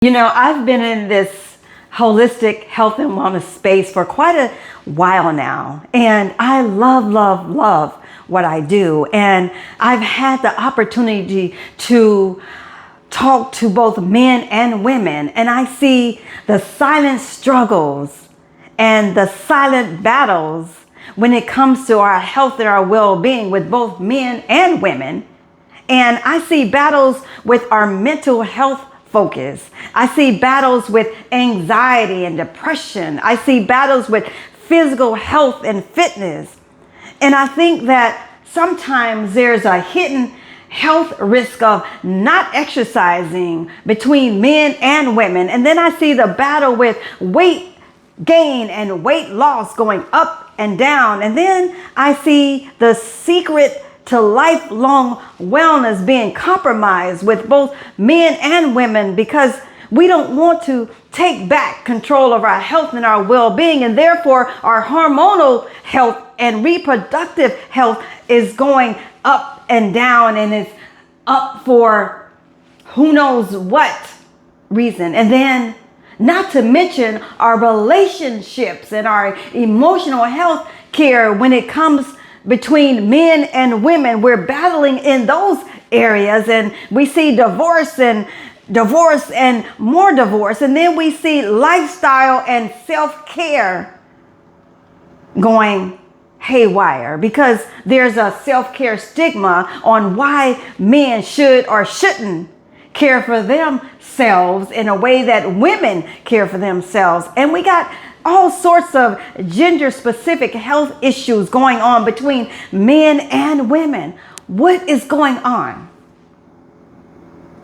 You know, I've been in this holistic health and wellness space for quite a while now, and I love what I do. And I've had the opportunity to talk to both men and women, and I see the silent struggles and the silent battles when it comes to our health and our well-being with both men and women. And I see battles with our mental health focus. I see battles with anxiety and depression. I see battles with physical health and fitness. And I think that sometimes there's a hidden health risk of not exercising between men and women. And then I see the battle with weight gain and weight loss going up and down. And then I see the secret to lifelong wellness being compromised with both men and women, because we don't want to take back control of our health and our well-being, and therefore our hormonal health and reproductive health is going up and down, and it's up for who knows what reason. And then not to mention our relationships and our emotional health care when it comes between men and women. We're battling in those areas, and we see divorce and more divorce. And then we see lifestyle and self-care going haywire because there's a self-care stigma on why men should or shouldn't care for themselves in a way that women care for themselves. And we got all sorts of gender specific health issues going on between men and women. What is going on?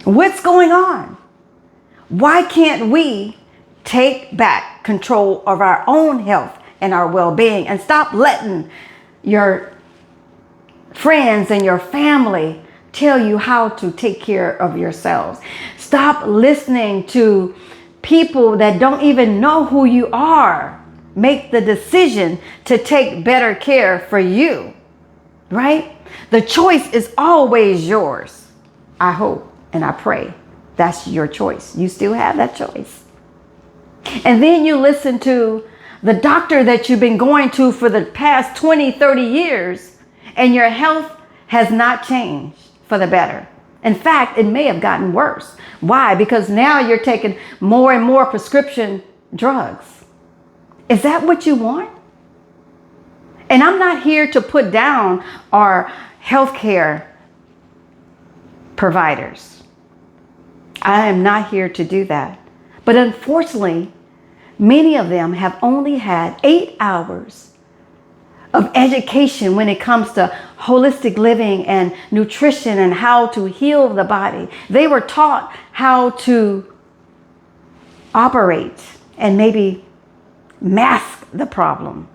What's going on? Why can't we take back control of our own health and our well-being and stop letting your friends and your family tell you how to take care of yourselves? Stop listening to people that don't even know who you are. Make the decision to take better care for you, right? The choice is always yours. I hope and I pray that's your choice. You still have that choice. And then you listen to the doctor that you've been going to for the past 20, 30 years, and your health has not changed for the better. In fact, it may have gotten worse. Why? Because now you're taking more and more prescription drugs. Is that what you want? And I'm not here to put down our healthcare providers. I am not here to do that. But unfortunately, many of them have only had 8 hours of education when it comes to holistic living and nutrition and how to heal the body. They were taught how to operate and maybe mask the problem.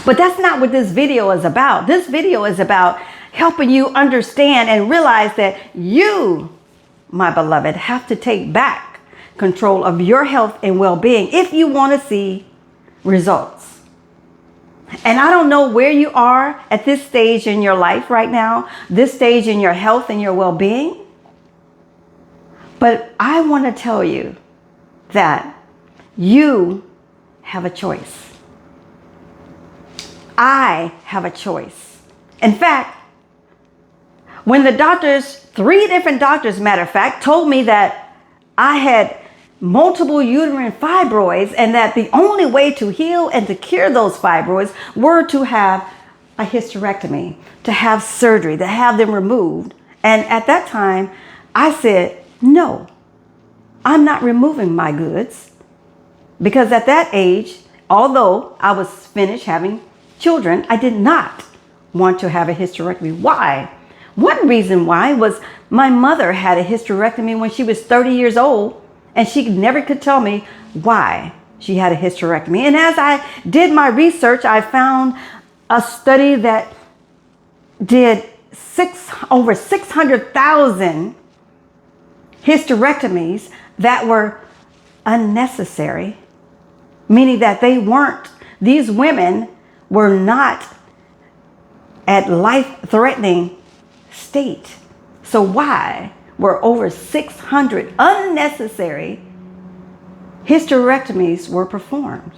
But that's not what this video is about. This video is about helping you understand and realize that you, my beloved, have to take back control of your health and well-being if you want to see results. And I don't know where you are at this stage in your life right now, this stage in your health and your well-being. But I want to tell you that you have a choice. I have a choice. In fact, when the doctors, 3 different doctors, matter of fact, told me that I had multiple uterine fibroids and that the only way to heal and to cure those fibroids were to have a hysterectomy, to have surgery, to have them removed. And at that time, I said, no, I'm not removing my goods, because at that age, although I was finished having children, I did not want to have a hysterectomy. Why? One reason why was my mother had a hysterectomy when she was 30 years old, and she never could tell me why she had a hysterectomy. And as I did my research, I found a study that did over 600,000 hysterectomies that were unnecessary, meaning that these women were not at life-threatening state. So why where over 600 unnecessary hysterectomies were performed.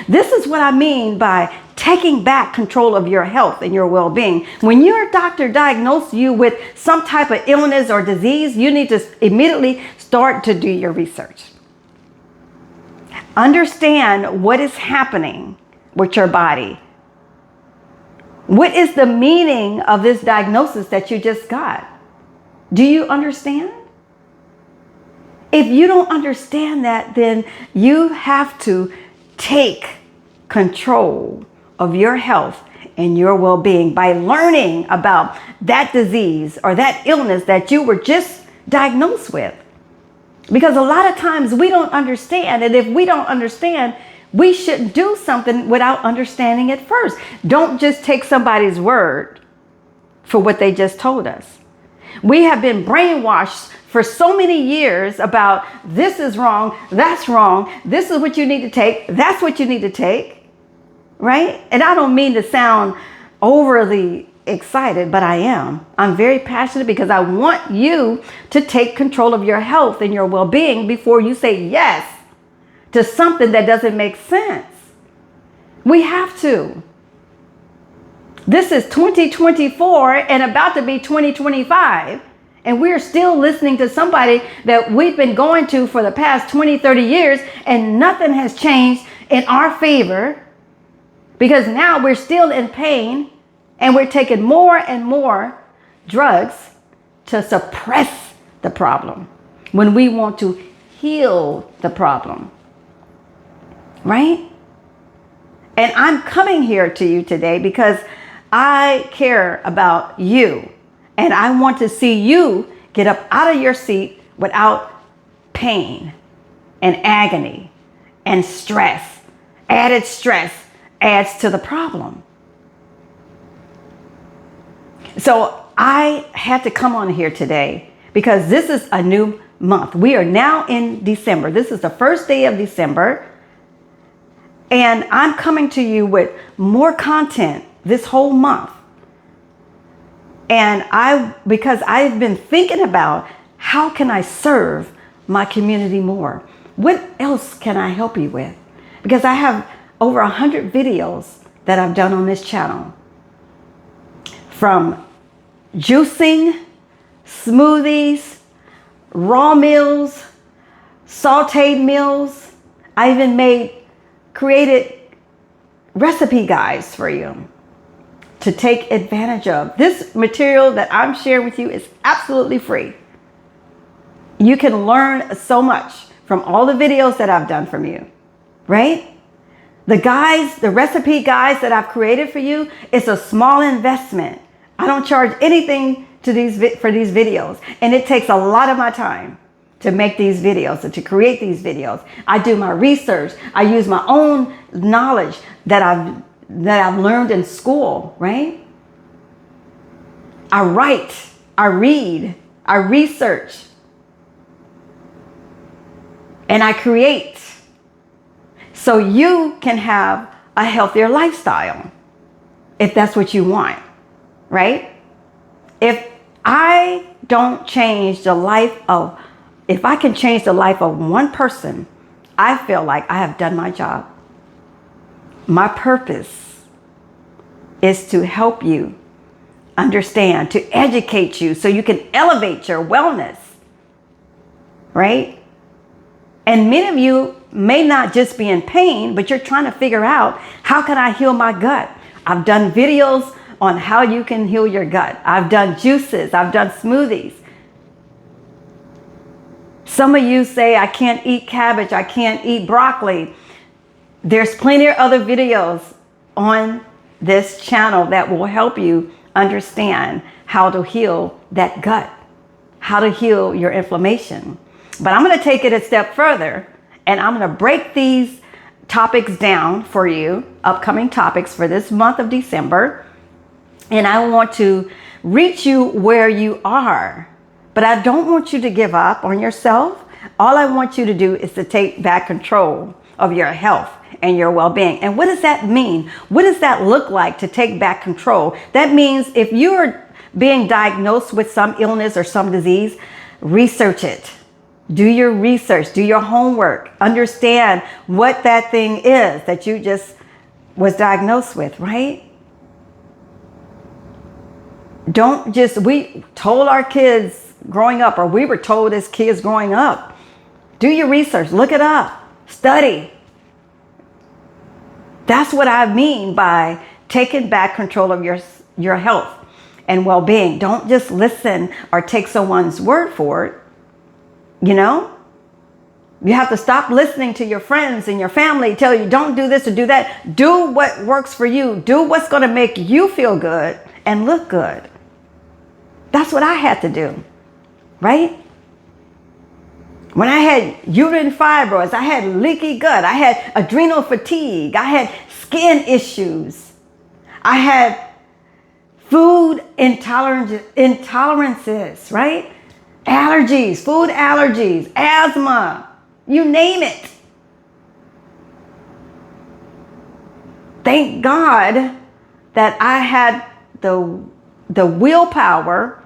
This is what I mean by taking back control of your health and your well-being. When your doctor diagnosed you with some type of illness or disease, you need to immediately start to do your research. Understand what is happening with your body. What is the meaning of this diagnosis that you just got? Do you understand? If you don't understand that, then you have to take control of your health and your well-being by learning about that disease or that illness that you were just diagnosed with. Because a lot of times we don't understand, and if we don't understand, we shouldn't do something without understanding it first. Don't just take somebody's word for what they just told us. We have been brainwashed for so many years about this is wrong, that's wrong, this is what you need to take, that's what you need to take, right? And I don't mean to sound overly excited, but I am. I'm very passionate because I want you to take control of your health and your well-being before you say yes to something that doesn't make sense. We have to. This is 2024 and about to be 2025. And we're still listening to somebody that we've been going to for the past 20, 30 years, and nothing has changed in our favor because now we're still in pain and we're taking more and more drugs to suppress the problem when we want to heal the problem. Right? And I'm coming here to you today because I care about you. And I want to see you get up out of your seat without pain and agony and stress. Added stress adds to the problem. So I had to come on here today because this is a new month. We are now in December. This is the first day of December. And I'm coming to you with more content this whole month. And because I've been thinking about how can I serve my community more? What else can I help you with? Because I have over 100 videos that I've done on this channel. From juicing, smoothies, raw meals, sauteed meals. I even created recipe guides for you to take advantage of. This material that I'm sharing with you is absolutely free. You can learn so much from all the videos that I've done from you, right? The guides, the recipe guides that I've created for you, it's a small investment. I don't charge anything for these videos, and it takes a lot of my time to make these videos and to create these videos. I do my research. I use my own knowledge that I've learned in school, right? I write, I read, I research, and I create so you can have a healthier lifestyle if that's what you want, right? If I can change the life of one person, I feel like I have done my job. My purpose is to help you understand, to educate you so you can elevate your wellness, right? And many of you may not just be in pain, but you're trying to figure out, how can I heal my gut? I've done videos on how you can heal your gut. I've done juices. I've done smoothies. Some of you say, I can't eat cabbage. I can't eat broccoli. There's plenty of other videos on this channel that will help you understand how to heal that gut, how to heal your inflammation. But I'm going to take it a step further, and I'm going to break these topics down for you, upcoming topics for this month of December. And I want to reach you where you are, but I don't want you to give up on yourself. All I want you to do is to take back control of your health and your well-being. And what does that mean? What does that look like to take back control? That means if you're being diagnosed with some illness or some disease, research it. Do your research, do your homework, understand what that thing is that you just was diagnosed with, right? Don't just, we told our kids growing up, or we were told as kids growing up, do your research, look it up, study. That's what I mean by taking back control of your health and well-being. Don't just listen or take someone's word for it. You know, you have to stop listening to your friends and your family tell you don't do this or do that. Do what works for you. Do what's going to make you feel good and look good. That's what I had to do, right? When I had uterine fibroids, I had leaky gut, I had adrenal fatigue, I had skin issues, I had food intolerances, right? Allergies, food allergies, asthma, you name it. Thank God that I had the willpower,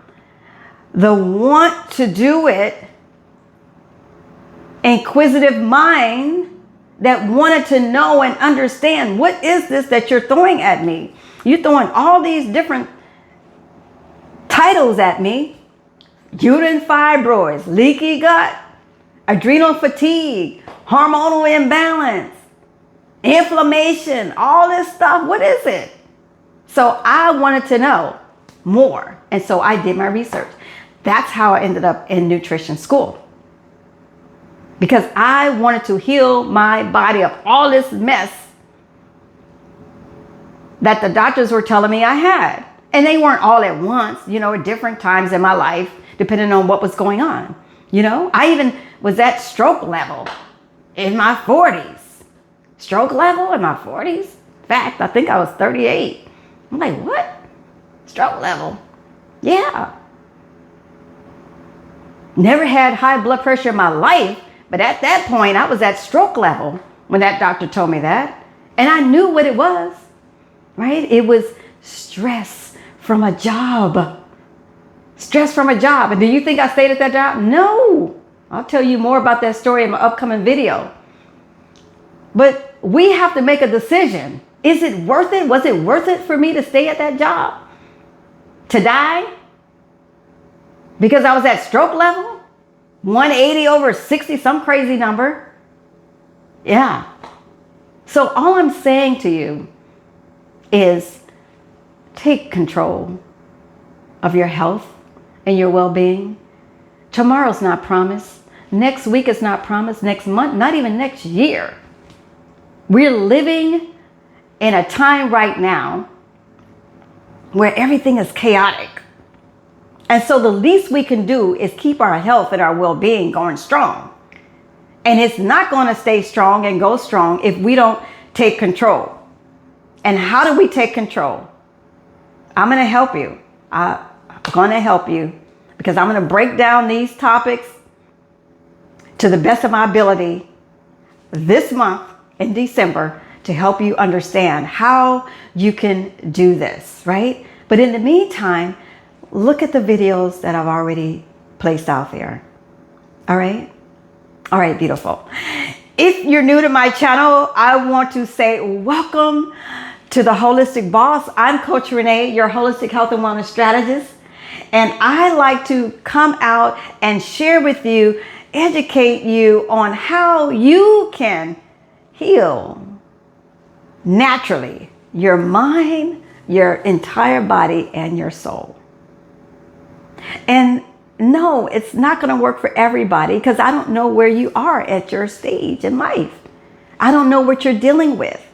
the want to do it, inquisitive mind that wanted to know and understand, what is this that you're throwing at me? You're throwing all these different titles at me. Uterine fibroids, leaky gut, adrenal fatigue, hormonal imbalance, inflammation, all this stuff. What is it? So I wanted to know more. And so I did my research. That's how I ended up in nutrition school. Because I wanted to heal my body of all this mess that the doctors were telling me I had. And they weren't all at once, you know, at different times in my life, depending on what was going on. You know, I even was at stroke level in my 40s. Stroke level in my 40s? In fact, I think I was 38. I'm like, what? Stroke level? Yeah. Never had high blood pressure in my life, but at that point, I was at stroke level when that doctor told me that. And I knew what it was, right? It was stress from a job. Stress from a job. And do you think I stayed at that job? No. I'll tell you more about that story in my upcoming video. But we have to make a decision. Is it worth it? Was it worth it for me to stay at that job? To die? Because I was at stroke level? 180 over 60, some crazy number. Yeah. So all I'm saying to you is take control of your health and your well-being. Tomorrow's not promised. Next week is not promised. Next month, not even next year. We're living in a time right now where everything is chaotic. And so the least we can do is keep our health and our well-being going strong. And it's not going to stay strong and go strong if we don't take control. And how do we take control? I'm going to help you. I'm going to help you because I'm going to break down these topics to the best of my ability this month in December to help you understand how you can do this, right? But in the meantime, look at the videos that I've already placed out there. All right? All right, beautiful. If you're new to my channel, I want to say welcome to the Holistic Boss. I'm Coach Renee, your holistic health and wellness strategist. And I like to come out and share with you, educate you on how you can heal naturally your mind, your entire body, and your soul. And no, it's not going to work for everybody because I don't know where you are at your stage in life. I don't know what you're dealing with.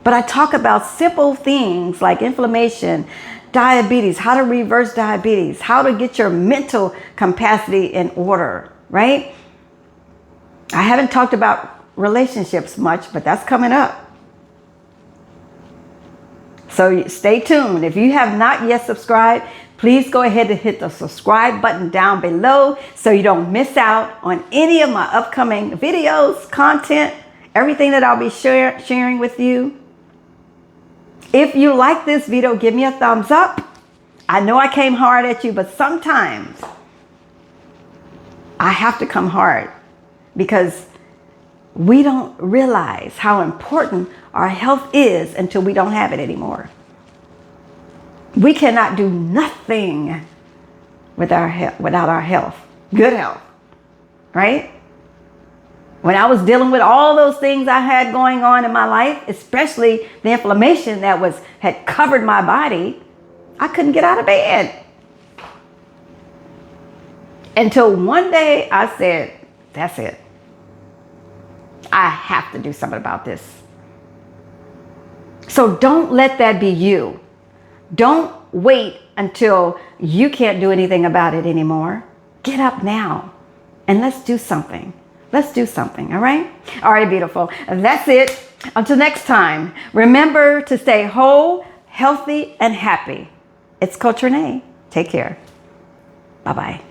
But I talk about simple things like inflammation, diabetes, how to reverse diabetes, how to get your mental capacity in order, right? I haven't talked about relationships much, but that's coming up. So stay tuned. If you have not yet subscribed, please go ahead and hit the subscribe button down below so you don't miss out on any of my upcoming videos, content, everything that I'll be sharing with you. If you like this video, give me a thumbs up. I know I came hard at you, but sometimes I have to come hard because we don't realize how important our health is until we don't have it anymore. We cannot do nothing without our health, good health, right? When I was dealing with all those things I had going on in my life, especially the inflammation that had covered my body, I couldn't get out of bed. Until one day I said, that's it. I have to do something about this. So don't let that be you. Don't wait until you can't do anything about it anymore. Get up now and let's do something. Let's do something, all right? All right, beautiful. That's it. Until next time, remember to stay whole, healthy, and happy. It's Coach Renee. Take care. Bye-bye.